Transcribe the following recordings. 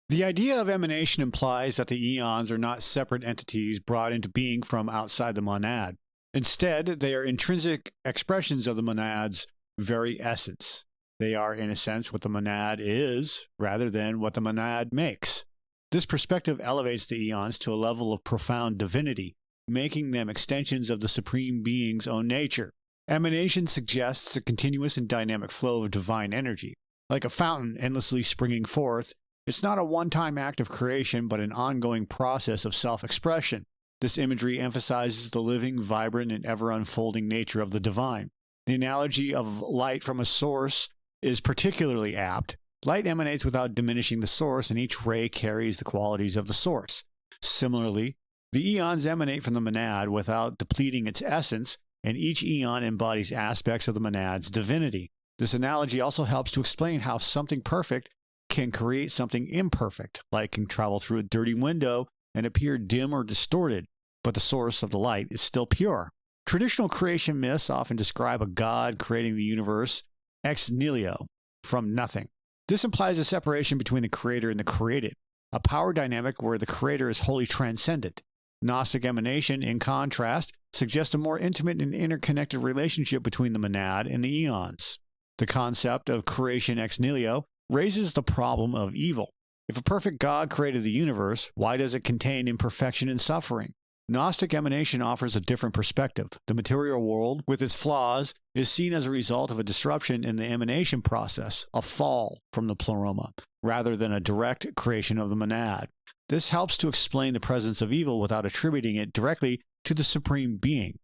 The idea of emanation implies that the eons are not separate entities brought into being from outside the monad. Instead, they are intrinsic expressions of the monad's very essence. They are, in a sense, what the monad is, rather than what the monad makes. This perspective elevates the eons to a level of profound divinity, making them extensions of the Supreme Being's own nature. Emanation suggests a continuous and dynamic flow of divine energy. Like a fountain endlessly springing forth, it's not a one-time act of creation, but an ongoing process of self-expression. This imagery emphasizes the living, vibrant, and ever-unfolding nature of the divine. The analogy of light from a source is particularly apt. Light emanates without diminishing the source, and each ray carries the qualities of the source. Similarly, the eons emanate from the monad without depleting its essence, and each eon embodies aspects of the monad's divinity. This analogy also helps to explain how something perfect can create something imperfect. Light can travel through a dirty window and appear dim or distorted, but the source of the light is still pure. Traditional creation myths often describe a god creating the universe ex nihilo, from nothing. This implies a separation between the creator and the created, a power dynamic where the creator is wholly transcendent. Gnostic emanation, in contrast, suggests a more intimate and interconnected relationship between the monad and the eons. The concept of creation ex nihilo raises the problem of evil. If a perfect God created the universe, why does it contain imperfection and suffering? Gnostic emanation offers a different perspective. The material world, with its flaws, is seen as a result of a disruption in the emanation process, a fall from the Pleroma, rather than a direct creation of the monad. This helps to explain the presence of evil without attributing it directly to the Supreme Being.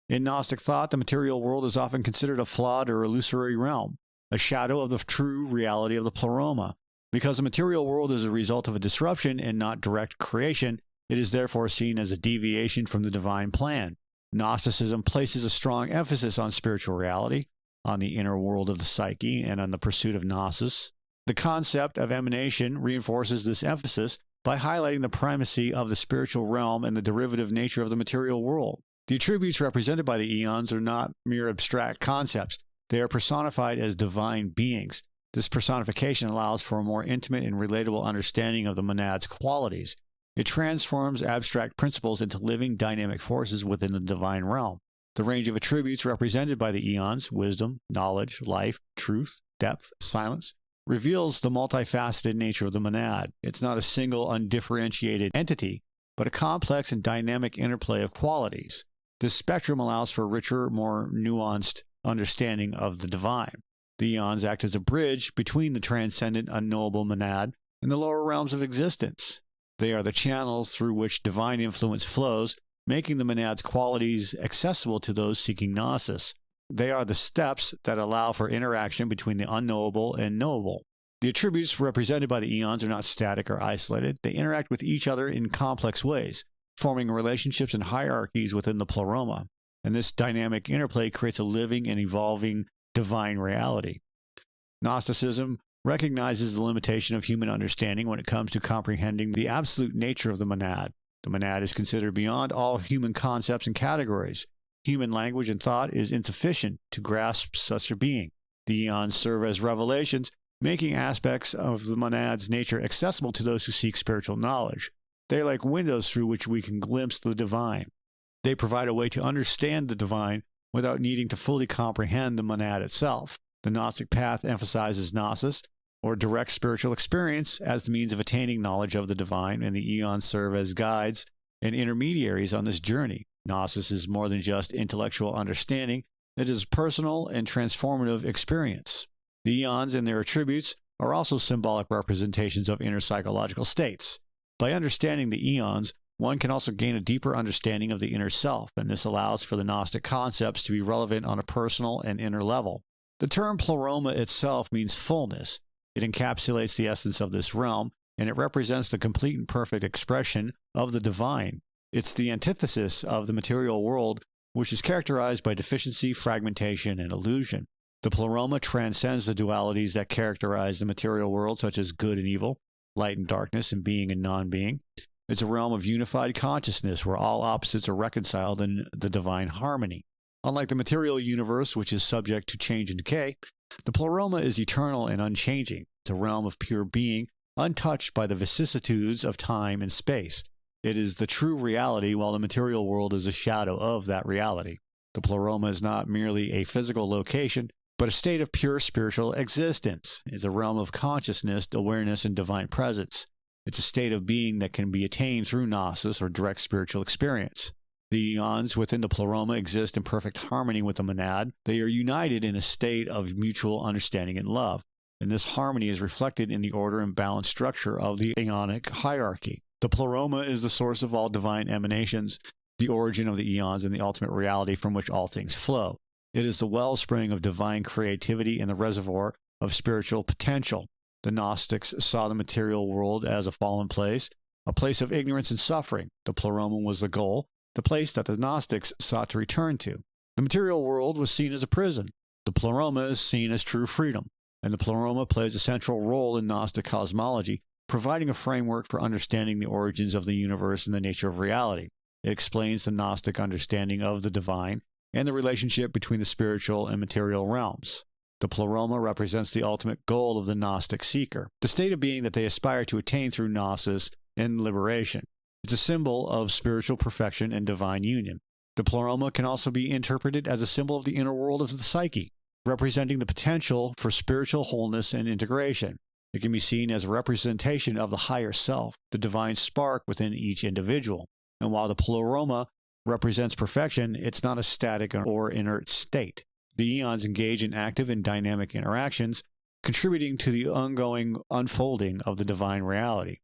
In Gnostic thought, the material world is often considered a flawed or illusory realm, a shadow of the true reality of the Pleroma. Because the material world is a result of a disruption and not direct creation, it is therefore seen as a deviation from the divine plan. Gnosticism places a strong emphasis on spiritual reality, on the inner world of the psyche, and on the pursuit of Gnosis. The concept of emanation reinforces this emphasis by highlighting the primacy of the spiritual realm and the derivative nature of the material world. The attributes represented by the eons are not mere abstract concepts. They are personified as divine beings. This personification allows for a more intimate and relatable understanding of the monad's qualities. It transforms abstract principles into living, dynamic forces within the divine realm. The range of attributes represented by the eons, wisdom, knowledge, life, truth, depth, silence, reveals the multifaceted nature of the monad. It's not a single, undifferentiated entity, but a complex and dynamic interplay of qualities. This spectrum allows for a richer, more nuanced understanding of the divine. The eons act as a bridge between the transcendent, unknowable monad and the lower realms of existence. They are the channels through which divine influence flows, making the monad's qualities accessible to those seeking Gnosis. They are the steps that allow for interaction between the unknowable and knowable. The attributes represented by the eons are not static or isolated. They interact with each other in complex ways, forming relationships and hierarchies within the Pleroma. And this dynamic interplay creates a living and evolving divine reality. Gnosticism recognizes the limitation of human understanding when it comes to comprehending the absolute nature of the monad. The monad is considered beyond all human concepts and categories. Human language and thought is insufficient to grasp such a being. The eons serve as revelations, making aspects of the monad's nature accessible to those who seek spiritual knowledge. They are like windows through which we can glimpse the divine. They provide a way to understand the divine without needing to fully comprehend the monad itself. The Gnostic path emphasizes Gnosis, or direct spiritual experience, as the means of attaining knowledge of the divine, and the eons serve as guides and intermediaries on this journey. Gnosis is more than just intellectual understanding. It is a personal and transformative experience. The eons and their attributes are also symbolic representations of inner psychological states. By understanding the eons, one can also gain a deeper understanding of the inner self, and this allows for the Gnostic concepts to be relevant on a personal and inner level. The term Pleroma itself means fullness. It encapsulates the essence of this realm, and it represents the complete and perfect expression of the divine. It's the antithesis of the material world, which is characterized by deficiency, fragmentation, and illusion. The Pleroma transcends the dualities that characterize the material world, such as good and evil, light and darkness, and being and non-being. It's a realm of unified consciousness where all opposites are reconciled in the divine harmony. Unlike the material universe, which is subject to change and decay, the Pleroma is eternal and unchanging. It's a realm of pure being untouched by the vicissitudes of time and space. It is the true reality, while the material world is a shadow of that reality. The Pleroma is not merely a physical location, but a state of pure spiritual existence. It's a realm of consciousness, awareness, and divine presence. It's a state of being that can be attained through Gnosis or direct spiritual experience. The Eons within the Pleroma exist in perfect harmony with the monad. They are united in a state of mutual understanding and love, and this harmony is reflected in the order and balance structure of the Aeonic hierarchy. The Pleroma is the source of all divine emanations, the origin of the Eons, and the ultimate reality from which all things flow. It is the wellspring of divine creativity and the reservoir of spiritual potential. The Gnostics saw the material world as a fallen place, a place of ignorance and suffering. The Pleroma was the goal, the place that the Gnostics sought to return to. The material world was seen as a prison. The Pleroma is seen as true freedom, and the Pleroma plays a central role in Gnostic cosmology, providing a framework for understanding the origins of the universe and the nature of reality. It explains the Gnostic understanding of the divine and the relationship between the spiritual and material realms. The Pleroma represents the ultimate goal of the Gnostic seeker, the state of being that they aspire to attain through Gnosis and liberation. It's a symbol of spiritual perfection and divine union. The Pleroma can also be interpreted as a symbol of the inner world of the psyche, representing the potential for spiritual wholeness and integration. It can be seen as a representation of the higher self, the divine spark within each individual. And while the Pleroma represents perfection, it's not a static or inert state. The Eons engage in active and dynamic interactions, contributing to the ongoing unfolding of the divine reality.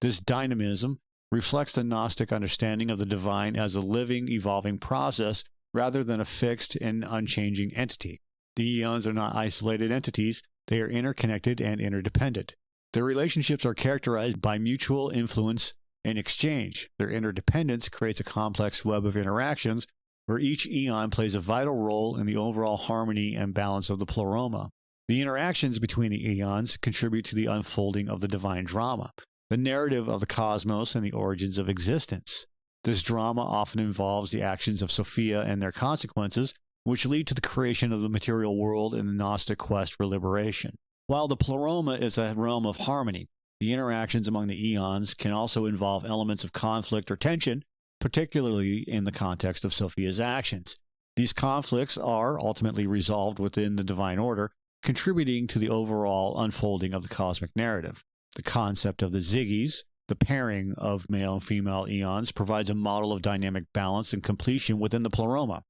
This dynamism reflects the Gnostic understanding of the divine as a living, evolving process rather than a fixed and unchanging entity. The Eons are not isolated entities. They are interconnected and interdependent. Their relationships are characterized by mutual influence and exchange. Their interdependence creates a complex web of interactions where each Eon plays a vital role in the overall harmony and balance of the Pleroma. The interactions between the Eons contribute to the unfolding of the divine drama, the narrative of the cosmos and the origins of existence. This drama often involves the actions of Sophia and their consequences, which lead to the creation of the material world and the Gnostic quest for liberation. While the Pleroma is a realm of harmony, the interactions among the Eons can also involve elements of conflict or tension, particularly in the context of Sophia's actions. These conflicts are ultimately resolved within the divine order, contributing to the overall unfolding of the cosmic narrative. The concept of the Syzygies, the pairing of male and female Eons, provides a model of dynamic balance and completion within the Pleroma.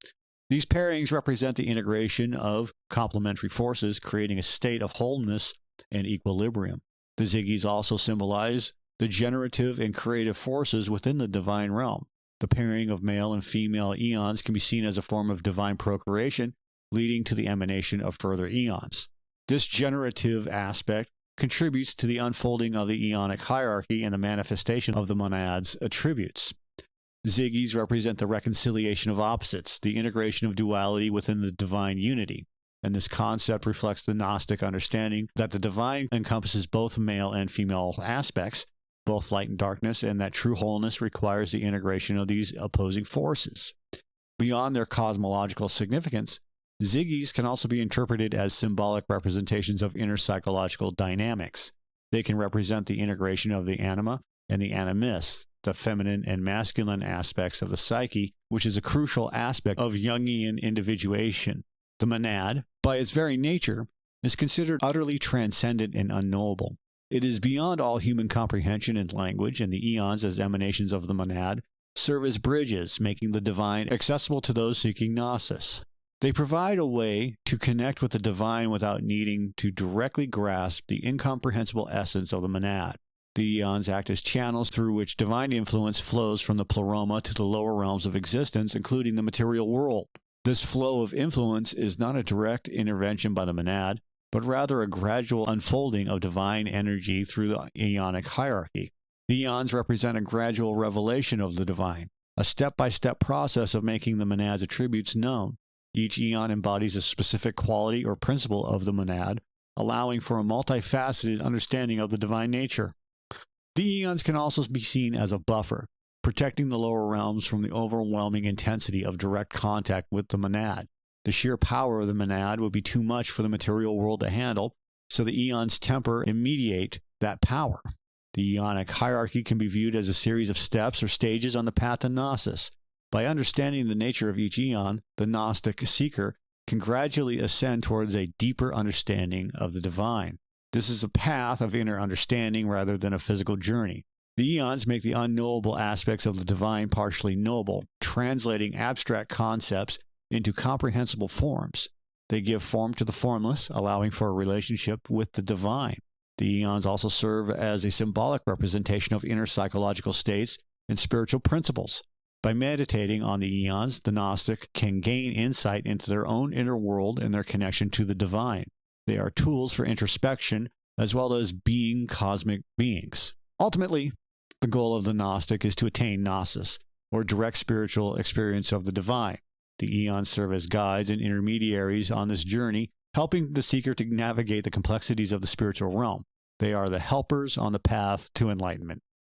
These pairings represent the integration of complementary forces, creating a state of wholeness and equilibrium. The Syzygies also symbolize the generative and creative forces within the divine realm. The pairing of male and female Eons can be seen as a form of divine procreation, leading to the emanation of further Eons. This generative aspect contributes to the unfolding of the Eonic hierarchy and the manifestation of the monad's attributes. Syzygies represent the reconciliation of opposites, the integration of duality within the divine unity. And this concept reflects the Gnostic understanding that the divine encompasses both male and female aspects, both light and darkness, and that true wholeness requires the integration of these opposing forces. Beyond their cosmological significance, Syzygies can also be interpreted as symbolic representations of inner psychological dynamics. They can represent the integration of the anima and the animus, the feminine and masculine aspects of the psyche, which is a crucial aspect of Jungian individuation. The monad, by its very nature, is considered utterly transcendent and unknowable. It is beyond all human comprehension and language, and the Eons, as emanations of the monad, serve as bridges, making the divine accessible to those seeking Gnosis. They provide a way to connect with the divine without needing to directly grasp the incomprehensible essence of the monad. The Eons act as channels through which divine influence flows from the Pleroma to the lower realms of existence, including the material world. This flow of influence is not a direct intervention by the monad, but rather a gradual unfolding of divine energy through the Aeonic hierarchy. The Eons represent a gradual revelation of the divine, a step-by-step process of making the monad's attributes known. Each Eon embodies a specific quality or principle of the monad, allowing for a multifaceted understanding of the divine nature. The Eons can also be seen as a buffer, protecting the lower realms from the overwhelming intensity of direct contact with the monad. The sheer power of the monad would be too much for the material world to handle, so the Eons temper and mediate that power. The Eonic hierarchy can be viewed as a series of steps or stages on the path to Gnosis. By understanding the nature of each Eon, the Gnostic seeker can gradually ascend towards a deeper understanding of the divine. This is a path of inner understanding rather than a physical journey. The Eons make the unknowable aspects of the divine partially knowable, translating abstract concepts into comprehensible forms. They give form to the formless, allowing for a relationship with the divine. The Eons also serve as a symbolic representation of inner psychological states and spiritual principles. By meditating on the Eons, the Gnostic can gain insight into their own inner world and their connection to the divine. They are tools for introspection as well as being cosmic beings. Ultimately, the goal of the Gnostic is to attain Gnosis, or direct spiritual experience of the divine. The Eons serve as guides and intermediaries on this journey, helping the seeker to navigate the complexities of the spiritual realm. They are the helpers on the path to enlightenment.